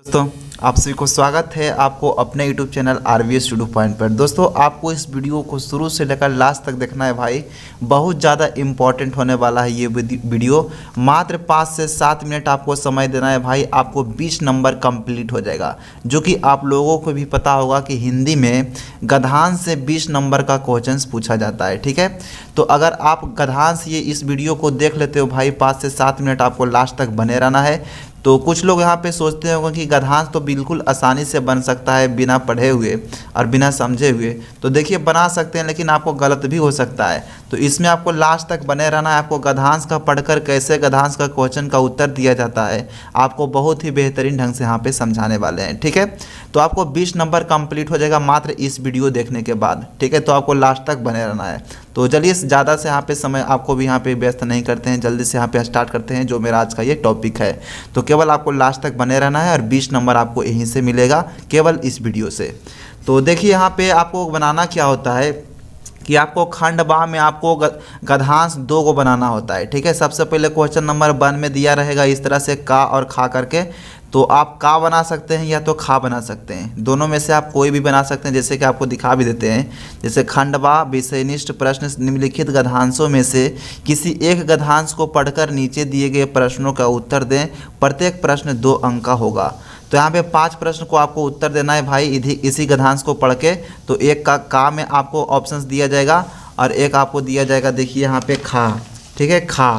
दोस्तों आप सभी को स्वागत है आपको अपने YouTube channel RVS studio point पर। दोस्तों आपको इस वीडियो को शुरू से लेकर लास्ट तक देखना है भाई, बहुत ज़्यादा इम्पॉर्टेंट होने वाला है ये वीडियो। मात्र 5 से 7 मिनट आपको समय देना है भाई, आपको 20 नंबर कंप्लीट हो जाएगा। जो कि आप लोगों को भी पता होगा कि हिंदी में गद्यांश से 20 नंबर का क्वेश्चन पूछा जाता है, ठीक है। तो अगर आप गद्यांश ये इस वीडियो को देख लेते हो भाई, 5 से 7 मिनट आपको लास्ट तक बने रहना है। तो कुछ लोग यहाँ पे सोचते होंगे कि गद्यांश तो बिल्कुल आसानी से बन सकता है बिना पढ़े हुए और बिना समझे हुए। तो देखिए बना सकते हैं, लेकिन आपको गलत भी हो सकता है। तो इसमें आपको लास्ट तक बने रहना है। आपको गद्यांश का पढ़कर कैसे गद्यांश का क्वेश्चन का उत्तर दिया जाता है आपको बहुत ही बेहतरीन ढंग से यहाँ पे समझाने वाले हैं, ठीक है। तो आपको 20 नंबर कंप्लीट हो जाएगा मात्र इस वीडियो देखने के बाद, ठीक है। तो आपको लास्ट तक बने रहना है। तो चलिए ज़्यादा से यहाँ पे समय आपको भी यहाँ पे व्यस्त नहीं करते हैं, जल्दी से यहाँ पे स्टार्ट करते हैं जो मेरा आज का ये टॉपिक है। तो केवल आपको लास्ट तक बने रहना है और 20 नंबर आपको यहीं से मिलेगा केवल इस वीडियो से। तो देखिए यहाँ पे आपको बनाना क्या होता है कि आपको खंड बा में आपको गद्यांश 2 को बनाना होता है, ठीक है। सबसे पहले क्वेश्चन नंबर 1 में दिया रहेगा इस तरह से का और खा करके। तो आप का बना सकते हैं या तो खा बना सकते हैं, दोनों में से आप कोई भी बना सकते हैं। जैसे कि आपको दिखा भी देते हैं, जैसे खंडवा विषयनिष्ठ प्रश्न निम्नलिखित गद्यांशों में से किसी एक गद्यांश को पढ़कर नीचे दिए गए प्रश्नों का उत्तर दें। प्रत्येक प्रश्न 2 अंक का होगा। तो यहाँ पे 5 प्रश्न को आपको उत्तर देना है भाई इसी गद्यांश को पढ़ के। तो एक का में आपको ऑप्शंस दिया जाएगा और एक आपको दिया जाएगा, देखिए यहाँ पे खा, ठीक है, खा।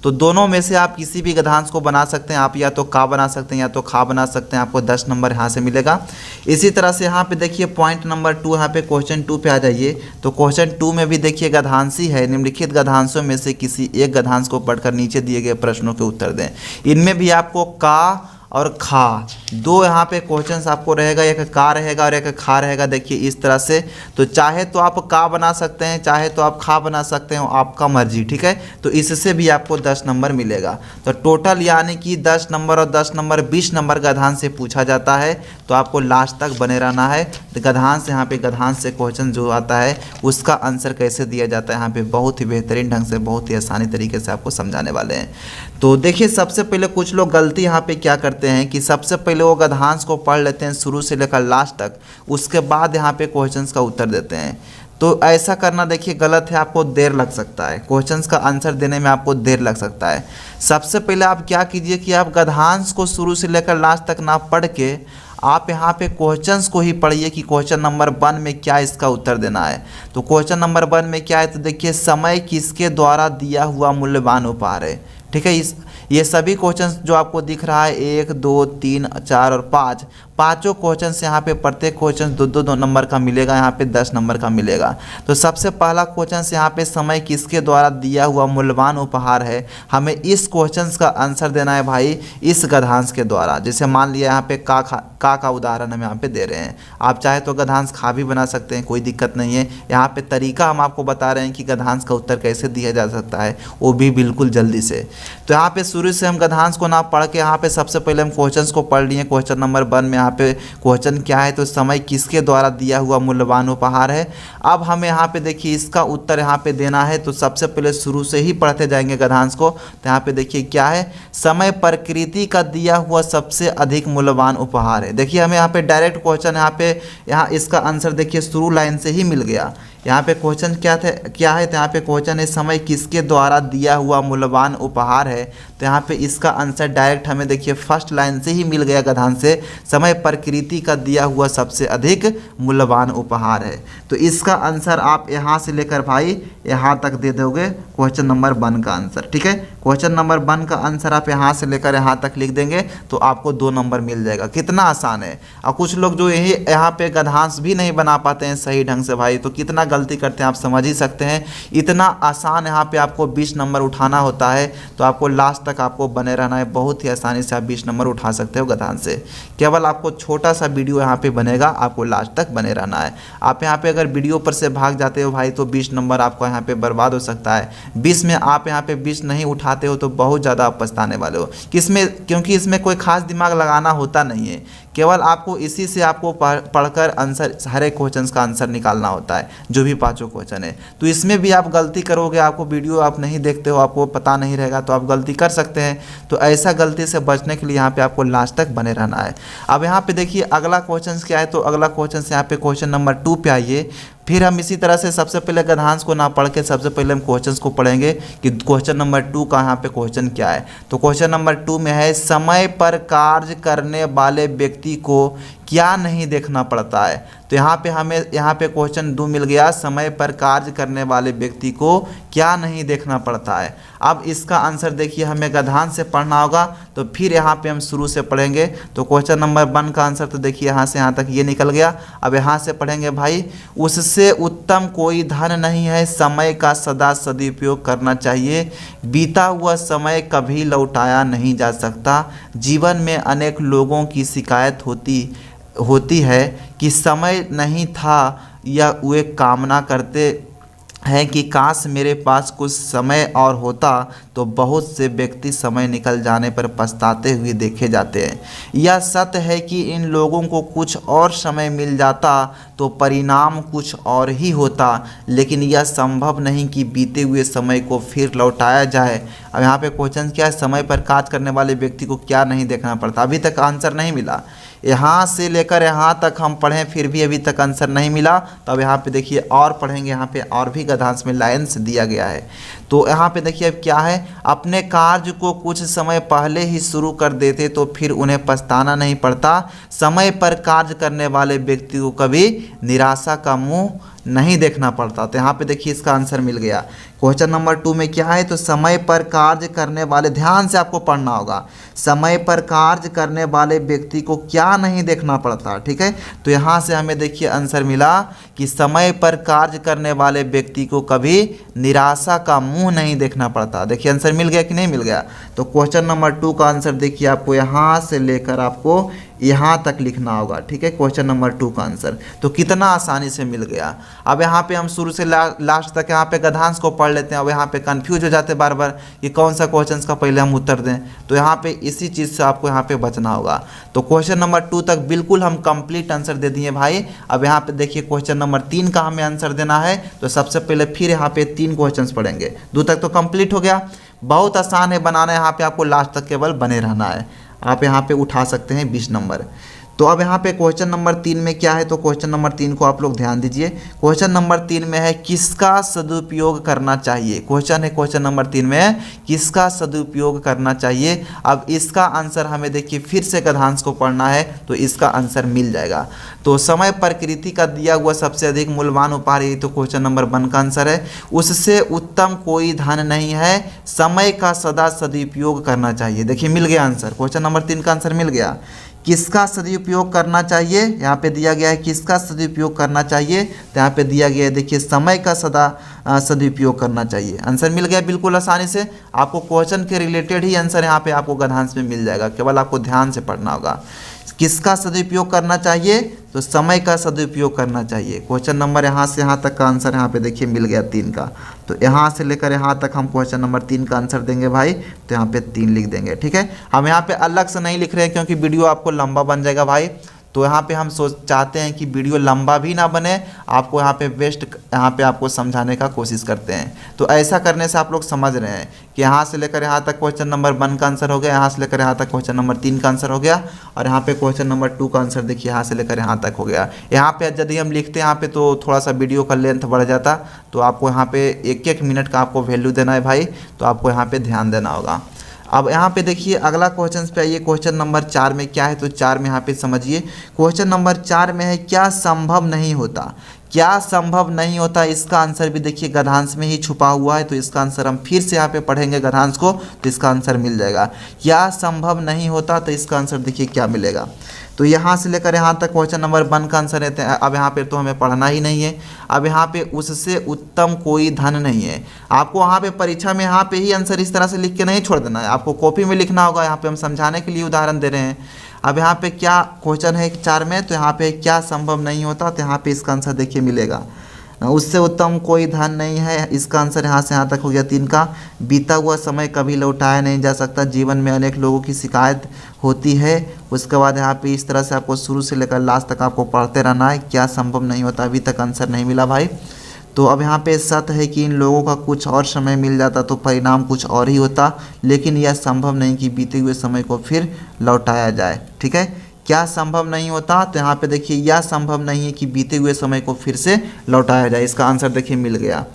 तो दोनों में से आप किसी भी गद्यांश को बना सकते हैं। आप या तो का बना सकते हैं या तो खा बना सकते हैं, आपको 10 नंबर यहाँ से मिलेगा। इसी तरह से यहाँ पे देखिए पॉइंट नंबर 2, यहाँ पे क्वेश्चन 2 पे आ जाइए। तो क्वेश्चन 2 में भी देखिए गद्यांशी है, निम्नलिखित गद्यांशों में से किसी एक गद्यांश को पढ़कर नीचे दिए गए प्रश्नों के उत्तर दें। इनमें भी आपको का और खा 2 यहाँ पे क्वेश्चंस आपको रहेगा, एक का रहेगा और एक खा रहेगा, देखिए इस तरह से। तो चाहे तो आप का बना सकते हैं, चाहे तो आप खा बना सकते हैं, आपका मर्जी, ठीक है। तो इससे भी आपको 10 नंबर मिलेगा। तो टोटल यानी कि 10 नंबर और 10 नंबर 20 नंबर गद्यांश से पूछा जाता है। तो आपको लास्ट तक बने रहना है। तो गद्यांश यहाँ पे गद्यांश से क्वेश्चन जो आता है उसका आंसर कैसे दिया जाता है यहाँ पे बहुत ही बेहतरीन ढंग से, बहुत ही आसानी तरीके से आपको समझाने वाले हैं। तो देखिए सबसे पहले कुछ लोग गलती यहाँ पे क्या करते हैं कि सबसे पहले वो गद्यांश को पढ़ लेते हैं शुरू से लेकर लास्ट तक, उसके बाद यहाँ पे क्वेश्चंस का उत्तर देते हैं। तो ऐसा करना देखिए गलत है, आपको देर लग सकता है, क्वेश्चंस का आंसर देने में आपको देर लग सकता है। सबसे पहले आप क्या कीजिए कि आप गद्यांश को शुरू से लेकर लास्ट तक ना पढ़ के आप यहाँ पे क्वेश्चंस को ही पढ़िए कि क्वेश्चन नंबर 1 में क्या इसका उत्तर देना है। तो क्वेश्चन नंबर 1 में क्या है, तो देखिए समय किसके द्वारा दिया हुआ मूल्यवान उपहार है, ठीक है। ये सभी क्वेश्चंस जो आपको दिख रहा है 1, 2, 3, 4 और 5, पाँचों क्वेश्चंस यहाँ पे प्रत्येक क्वेश्चन 2 नंबर का मिलेगा, यहाँ पे 10 नंबर का मिलेगा। तो सबसे पहला क्वेश्चन यहाँ पे समय किसके द्वारा दिया हुआ मूल्यवान उपहार है, हमें इस क्वेश्चंस का आंसर देना है भाई इस गद्यांश के द्वारा। जैसे मान लिया यहाँ पे का उदाहरण हम यहाँ पे दे रहे हैं, आप चाहे तो गद्यांश खा भी बना सकते हैं, कोई दिक्कत नहीं है। यहाँ पे तरीका हम आपको बता रहे हैं कि गद्यांश का उत्तर कैसे दिया जा सकता है, वो भी बिल्कुल जल्दी से। तो यहाँ पे शुरू से हम गद्यांश को ना पढ़ के यहाँ पे सबसे पहले हम क्वेश्चंस को पढ़ लिए। क्वेश्चन नंबर 1 में यहाँ पे क्वेश्चन क्या है, तो समय किसके द्वारा दिया हुआ मूल्यवान उपहार है। अब हमें यहाँ पे देखिए इसका उत्तर यहाँ पे देना है। तो सबसे पहले शुरू से ही पढ़ते जाएंगे गद्यांश को। तो यहाँ पे देखिए क्या है, समय प्रकृति का दिया हुआ सबसे अधिक मूल्यवान उपहार है। देखिए हमें यहाँ पे डायरेक्ट क्वेश्चन यहाँ इसका आंसर देखिए शुरू लाइन से ही मिल गया। यहाँ पे क्वेश्चन क्या है, तो यहाँ पे क्वेश्चन है समय किसके द्वारा दिया हुआ मूल्यवान उपहार है। तो यहाँ पे इसका आंसर डायरेक्ट हमें देखिए फर्स्ट लाइन से ही मिल गया गद्यांश से, समय प्रकृति का दिया हुआ सबसे अधिक मूल्यवान उपहार है। तो इसका आंसर आप यहाँ से लेकर भाई यहाँ तक दे दोगे क्वेश्चन नंबर 1 का आंसर, ठीक है। क्वेश्चन नंबर 1 का आंसर आप यहाँ से लेकर यहाँ तक लिख देंगे तो आपको 2 नंबर मिल जाएगा। कितना आसान है। और कुछ लोग जो यहाँ पे गद्यांश भी नहीं बना पाते हैं सही ढंग से भाई, तो कितना गलती करते हैं आप समझ ही सकते हैं। इतना आसान यहाँ पे आपको 20 नंबर उठाना होता है। तो आपको लास्ट तक आपको बने रहना है, बहुत ही आसानी से आप 20 नंबर उठा सकते हो गद्यांश से। केवल आपको छोटा सा वीडियो यहाँ पे बनेगा, आपको लास्ट तक बने रहना है। आप यहाँ पे अगर वीडियो पर से भाग जाते हो भाई तो 20 नंबर आपको यहाँ पे बर्बाद हो सकता है। 20 में आप यहाँ पे 20 नहीं उठा खाते हो तो बहुत ज़्यादा आप पछताने वाले हो। क्योंकि इसमें कोई खास दिमाग लगाना होता नहीं है, केवल आपको इसी से आपको पढ़कर आंसर, हर एक क्वेश्चन का आंसर निकालना होता है, जो भी 5 क्वेश्चन है। तो इसमें भी आप गलती करोगे, आपको वीडियो आप नहीं देखते हो, आपको पता नहीं रहेगा, तो आप गलती कर सकते हैं। तो ऐसा गलती से बचने के लिए यहाँ पे आपको लास्ट तक बने रहना है। अब यहाँ पे देखिए अगला क्वेश्चन क्या है, तो अगला क्वेश्चन यहाँ पे क्वेश्चन नंबर 2 पे आइए। फिर हम इसी तरह से सबसे पहले गद्यांश को ना पढ़ के सबसे पहले हम क्वेश्चंस को पढ़ेंगे कि क्वेश्चन नंबर 2 का यहाँ पे क्वेश्चन क्या है। तो क्वेश्चन नंबर 2 में है, समय पर कार्य करने वाले व्यक्ति को क्या नहीं देखना पड़ता है। तो यहाँ पे हमें क्वेश्चन 2 मिल गया, समय पर कार्य करने वाले व्यक्ति को क्या नहीं देखना पड़ता है। अब इसका आंसर देखिए हमें गद्यांश से पढ़ना होगा, तो फिर यहाँ पे हम शुरू से पढ़ेंगे। तो क्वेश्चन नंबर 1 का आंसर तो देखिए यहाँ से यहाँ तक ये निकल गया। अब यहाँ से पढ़ेंगे भाई, उससे उत्तम कोई धन नहीं है, समय का सदा सदुपयोग करना चाहिए, बीता हुआ समय कभी लौटाया नहीं जा सकता। जीवन में अनेक लोगों की शिकायत होती है कि समय नहीं था, या वे कामना करते हैं कि काश मेरे पास कुछ समय और होता। तो बहुत से व्यक्ति समय निकल जाने पर पछताते हुए देखे जाते हैं। यह सत्य है कि इन लोगों को कुछ और समय मिल जाता तो परिणाम कुछ और ही होता, लेकिन यह संभव नहीं कि बीते हुए समय को फिर लौटाया जाए। अब यहाँ पे क्वेश्चन क्या है, समय पर कार्य करने वाले व्यक्ति को क्या नहीं देखना पड़ता। अभी तक आंसर नहीं मिला, यहाँ से लेकर यहाँ तक हम पढ़ें फिर भी अभी तक आंसर नहीं मिला। तो अब यहाँ पे देखिए और पढ़ेंगे, यहाँ पे और भी गद्यांश में लाइन से दिया गया है। तो यहाँ पे देखिए अब क्या है, अपने कार्य को कुछ समय पहले ही शुरू कर देते तो फिर उन्हें पछताना नहीं पड़ता। समय पर कार्य करने वाले व्यक्ति को कभी निराशा का मुंह नहीं देखना पड़ता। तो यहाँ पे देखिए इसका आंसर मिल गया। क्वेश्चन नंबर 2 में क्या है, तो समय पर कार्य करने वाले, ध्यान से आपको पढ़ना होगा, समय पर कार्य करने वाले व्यक्ति को क्या नहीं देखना पड़ता। ठीक है, तो यहाँ से हमें देखिए आंसर मिला कि समय पर कार्य करने वाले व्यक्ति को कभी निराशा का मुंह नहीं देखना पड़ता। देखिए आंसर मिल गया कि नहीं मिल गया। तो क्वेश्चन नंबर 2 का आंसर देखिए आपको यहाँ से लेकर आपको यहाँ तक लिखना होगा। ठीक है, क्वेश्चन नंबर 2 का आंसर तो कितना आसानी से मिल गया। अब यहाँ पे हम शुरू से लास्ट तक यहाँ पे गद्यांश को पढ़ लेते हैं। अब यहाँ पे कंफ्यूज हो जाते हैं बार बार कि कौन सा क्वेश्चन का पहले हम उत्तर दें, तो यहाँ पे इसी चीज़ से आपको यहाँ पे बचना होगा। तो क्वेश्चन नंबर 2 तक बिल्कुल हम कंप्लीट आंसर दे दिए भाई। अब यहाँ पे देखिए क्वेश्चन नंबर 3 का हमें आंसर देना है। तो सबसे पहले फिर यहाँ पे 3 क्वेश्चन पढ़ेंगे। 2 तक तो कंप्लीट हो गया, बहुत आसान है बनाना। यहाँ पे आपको लास्ट तक केवल बने रहना है। आप यहाँ पे उठा सकते हैं 20 नंबर। तो अब यहाँ पे क्वेश्चन नंबर 3 में क्या है, तो क्वेश्चन नंबर 3 को आप लोग ध्यान दीजिए। क्वेश्चन नंबर 3 में है, किसका सदुपयोग करना चाहिए। क्वेश्चन है क्वेश्चन नंबर 3 में है, किसका सदुपयोग करना चाहिए। अब इसका आंसर हमें देखिए फिर से गद्यांश को पढ़ना है, तो इसका आंसर मिल जाएगा। तो समय प्रकृति का दिया हुआ सबसे अधिक मूल्यवान उपहार, यही तो क्वेश्चन नंबर 1 का आंसर है। उससे उत्तम कोई धन नहीं है, समय का सदा सदुपयोग करना चाहिए। देखिए मिल गया आंसर, क्वेश्चन नंबर 3 का आंसर मिल गया। किसका सदुपयोग करना चाहिए, यहाँ पे दिया गया है किसका सदुपयोग करना चाहिए, तो यहाँ पे दिया गया है देखिए समय का सदा सदुपयोग करना चाहिए। आंसर मिल गया बिल्कुल आसानी से। आपको क्वेश्चन के रिलेटेड ही आंसर यहाँ पे आपको गद्यांश में मिल जाएगा, केवल आपको ध्यान से पढ़ना होगा। किसका सदुपयोग करना चाहिए, तो समय का सदुपयोग करना चाहिए। क्वेश्चन नंबर यहाँ से यहाँ तक का आंसर यहाँ पे देखिए मिल गया 3 का। तो यहाँ से लेकर यहाँ तक हम क्वेश्चन नंबर 3 का आंसर देंगे भाई, तो यहाँ पे 3 लिख देंगे। ठीक है, हम यहाँ पे अलग से नहीं लिख रहे हैं क्योंकि वीडियो आपको लंबा बन जाएगा भाई। तो यहाँ पे हम चाहते हैं कि वीडियो लंबा भी ना बने, आपको यहाँ पे बेस्ट यहाँ पे आपको समझाने का कोशिश करते हैं। तो ऐसा करने से आप लोग समझ रहे हैं कि यहाँ से लेकर यहाँ तक क्वेश्चन नंबर 1 का आंसर हो गया, यहाँ से लेकर यहाँ तक क्वेश्चन नंबर 3 का आंसर हो गया, और यहाँ पे क्वेश्चन नंबर 2 का आंसर देखिए यहाँ से लेकर यहाँ तक हो गया। यहाँ पे यदि हम लिखते हैं यहाँ पे तो थोड़ा सा वीडियो का लेंथ बढ़ जाता, तो आपको यहाँ पे 1-1 मिनट का आपको वैल्यू देना है भाई, तो आपको यहाँ पे ध्यान देना होगा। अब यहाँ पे देखिए अगला क्वेश्चन पे आइए। क्वेश्चन नंबर 4 में क्या है, तो 4 में यहाँ पे समझिए। क्वेश्चन नंबर 4 में है, क्या संभव नहीं होता। क्या संभव नहीं होता, इसका आंसर भी देखिए गद्यांश में ही छुपा हुआ है। तो इसका आंसर हम फिर से यहाँ पे पढ़ेंगे गद्यांश को, तो इसका आंसर मिल जाएगा। क्या संभव नहीं होता, तो इसका आंसर देखिए क्या मिलेगा। तो यहाँ से लेकर यहाँ तक क्वेश्चन नंबर 1 का आंसर रहते हैं। अब यहाँ पे तो हमें पढ़ना ही नहीं है। अब यहाँ पे उससे उत्तम कोई धन नहीं है। आपको वहाँ पे परीक्षा में यहाँ पे ही आंसर इस तरह से लिख के नहीं छोड़ देना है, आपको कॉपी में लिखना होगा। यहाँ पे हम समझाने के लिए उदाहरण दे रहे हैं। अब यहाँ पे क्या क्वेश्चन है 4 में, तो यहाँ पे क्या संभव नहीं होता, तो यहाँ पे इसका आंसर देखिए मिलेगा। उससे उत्तम कोई धन नहीं है। इसका आंसर यहाँ से यहाँ तक हो गया 3 का। बीता हुआ समय कभी लौटाया नहीं जा सकता। जीवन में अनेक लोगों की शिकायत होती है। उसके बाद यहाँ पे इस तरह से आपको शुरू से लेकर लास्ट तक आपको पढ़ते रहना है। क्या संभव नहीं होता, अभी तक आंसर नहीं मिला भाई। तो अब यहाँ पे सत है कि इन लोगों का कुछ और समय मिल जाता तो परिणाम कुछ और ही होता, लेकिन यह संभव नहीं कि बीते हुए समय को फिर लौटाया जाए। ठीक है, क्या संभव नहीं होता, तो यहाँ पे देखिए यह संभव नहीं है कि बीते हुए समय को फिर से लौटाया जाए। इसका आंसर देखिए मिल गया।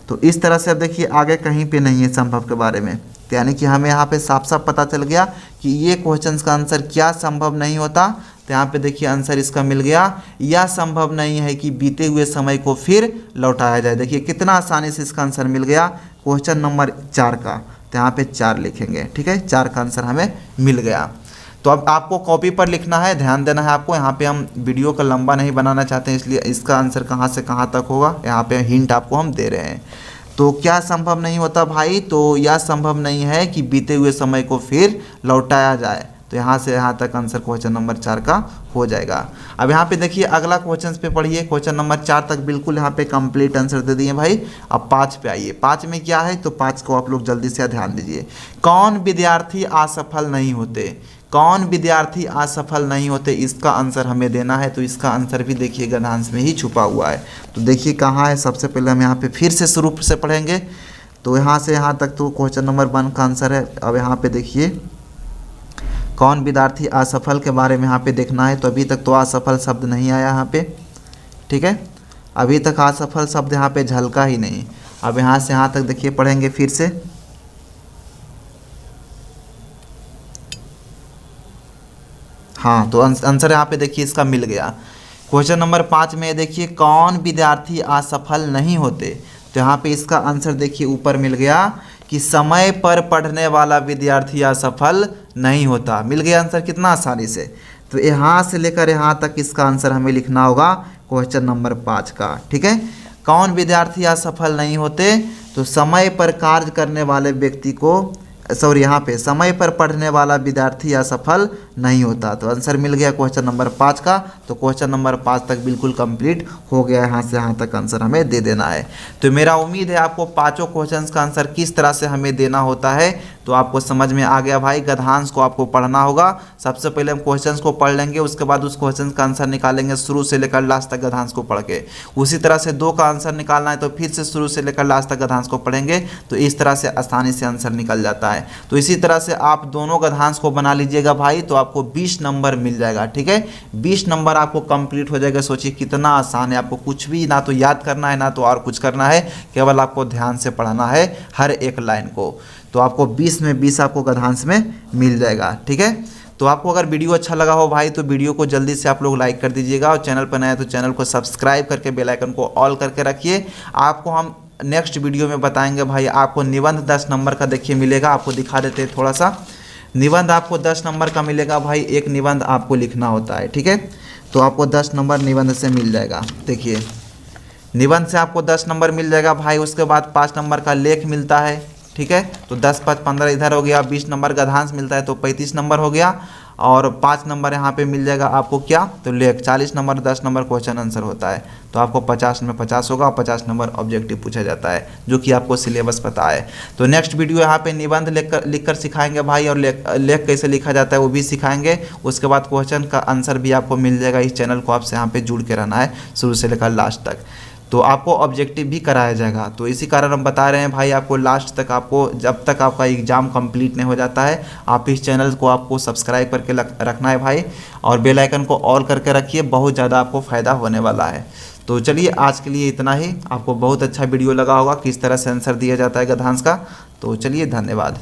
तो इस तरह से अब देखिए आगे कहीं पे नहीं है संभव के बारे में, तो यानी कि हमें यहाँ पे साफ साफ पता चल गया कि ये क्वेश्चन का आंसर क्या संभव नहीं होता। तो यहाँ पे देखिए आंसर इसका मिल गया, यह संभव नहीं है कि बीते हुए समय को फिर लौटाया जाए। देखिए कितना आसानी से इसका आंसर मिल गया क्वेश्चन नंबर 4 का। तो यहाँ पे 4 लिखेंगे। ठीक है, 4 का आंसर हमें मिल गया। तो अब आपको कॉपी पर लिखना है, ध्यान देना है आपको। यहाँ पे हम वीडियो को लंबा नहीं बनाना चाहते हैं, इसलिए इसका आंसर कहाँ से कहाँ तक होगा यहाँ पे हिंट आपको हम दे रहे हैं। तो क्या संभव नहीं होता भाई, तो यह संभव नहीं है कि बीते हुए समय को फिर लौटाया जाए। तो यहाँ से यहाँ तक आंसर क्वेश्चन नंबर 4 का हो जाएगा। अब यहाँ पे देखिए अगला क्वेश्चन पे पढ़िए। क्वेश्चन नंबर 4 तक बिल्कुल यहाँ पे कंप्लीट आंसर दे दिए भाई। अब 5 पे आइए। 5 में क्या है, तो 5 को आप लोग जल्दी से ध्यान दीजिए। कौन विद्यार्थी असफल नहीं होते, कौन विद्यार्थी असफल नहीं होते, इसका आंसर हमें देना है। तो इसका आंसर भी देखिए गद्यांश में ही छुपा हुआ है। तो देखिए कहाँ है, सबसे पहले हम यहाँ पे फिर से शुरू से पढ़ेंगे। तो यहाँ से यहाँ तक तो क्वेश्चन नंबर 1 का आंसर है। अब यहाँ पे देखिए कौन विद्यार्थी असफल के बारे में यहाँ पे देखना है। तो अभी तक तो असफल शब्द नहीं आया यहाँ पे। ठीक है, अभी तक असफल शब्द यहाँ पे झलका ही नहीं। अब यहाँ से यहाँ तक देखिए पढ़ेंगे फिर से। हाँ, तो आंसर यहाँ पे देखिए इसका मिल गया। क्वेश्चन नंबर 5 में देखिए कौन विद्यार्थी असफल नहीं होते। तो यहाँ पे इसका आंसर देखिए ऊपर मिल गया कि समय पर पढ़ने वाला विद्यार्थी असफल नहीं होता। मिल गया आंसर कितना आसानी से। तो यहाँ से लेकर यहाँ तक इसका आंसर हमें लिखना होगा क्वेश्चन नंबर 5 का। ठीक है, कौन विद्यार्थी असफल नहीं होते, तो समय पर कार्य करने वाले व्यक्ति को, सॉरी यहाँ पे समय पर पढ़ने वाला विद्यार्थी असफल नहीं होता। तो आंसर मिल गया क्वेश्चन नंबर 5 का। तो क्वेश्चन नंबर 5 तक बिल्कुल कंप्लीट हो गया। यहाँ से यहाँ तक आंसर हमें दे देना है। तो मेरा उम्मीद है आपको पांचों क्वेश्चंस का आंसर किस तरह से हमें देना होता है तो आपको समझ में आ गया भाई। गद्यांश को आपको पढ़ना होगा। सबसे पहले हम क्वेश्चंस को पढ़ लेंगे, उसके बाद उस क्वेश्चन का आंसर निकालेंगे शुरू से लेकर लास्ट तक गद्यांश को पढ़ के। उसी तरह से 2 का आंसर निकालना है तो फिर से शुरू से लेकर लास्ट तक गद्यांश को पढ़ेंगे। तो इस तरह से आसानी से आंसर निकल जाता है। तो इसी तरह से आप दोनों गद्यांश को बना लीजिएगा भाई, तो आपको 20 नंबर मिल जाएगा। ठीक है, 20 नंबर आपको कंप्लीट हो जाएगा। सोचिए कितना आसान है। आपको कुछ भी ना तो याद करना है ना तो और कुछ करना है, केवल आपको ध्यान से पढ़ना है हर एक लाइन को। तो आपको 20 में 20 आपको गद्यांश में मिल जाएगा। ठीक है, तो आपको अगर वीडियो अच्छा लगा हो भाई तो वीडियो को जल्दी से आप लोग लाइक कर दीजिएगा, और चैनल पर नया है तो चैनल को सब्सक्राइब करके बेल आइकन को ऑल करके रखिए। आपको हम नेक्स्ट वीडियो में बताएंगे भाई। आपको निबंध 10 नंबर का देखिए मिलेगा। आपको दिखा देते हैं थोड़ा सा। निबंध आपको 10 नंबर का मिलेगा भाई। एक निबंध आपको लिखना होता है। ठीक है, तो आपको 10 नंबर निबंध से मिल जाएगा। देखिए निबंध से आपको 10 नंबर मिल जाएगा भाई। उसके बाद 5 नंबर का लेख मिलता है। ठीक है, तो 10 5 15 इधर हो गया। 20 नंबर गद्यांश मिलता है तो 35 नंबर हो गया, और 5 नंबर यहाँ पे मिल जाएगा आपको क्या, तो लेख। 40 नंबर 10 नंबर क्वेश्चन आंसर होता है, तो आपको 50 में 50 होगा, और 50 नंबर ऑब्जेक्टिव पूछा जाता है, जो कि आपको सिलेबस पता है। तो नेक्स्ट वीडियो यहाँ पे निबंध लिखकर सिखाएंगे भाई, और लेख कैसे लिखा जाता है वो भी सिखाएंगे। उसके बाद क्वेश्चन का आंसर भी आपको मिल जाएगा। इस चैनल को आपसे यहाँ पे जुड़ के रहना है शुरू से लेकर लास्ट तक। तो आपको ऑब्जेक्टिव भी कराया जाएगा। तो इसी कारण हम बता रहे हैं भाई, आपको लास्ट तक, आपको जब तक आपका एग्ज़ाम कंप्लीट नहीं हो जाता है, आप इस चैनल को आपको सब्सक्राइब करके रखना है भाई, और बेल आइकन को ऑल करके रखिए। बहुत ज़्यादा आपको फ़ायदा होने वाला है। तो चलिए आज के लिए इतना ही। आपको बहुत अच्छा वीडियो लगा होगा किस तरह से आंसर दिया जाता है गद्यांश का। तो चलिए धन्यवाद।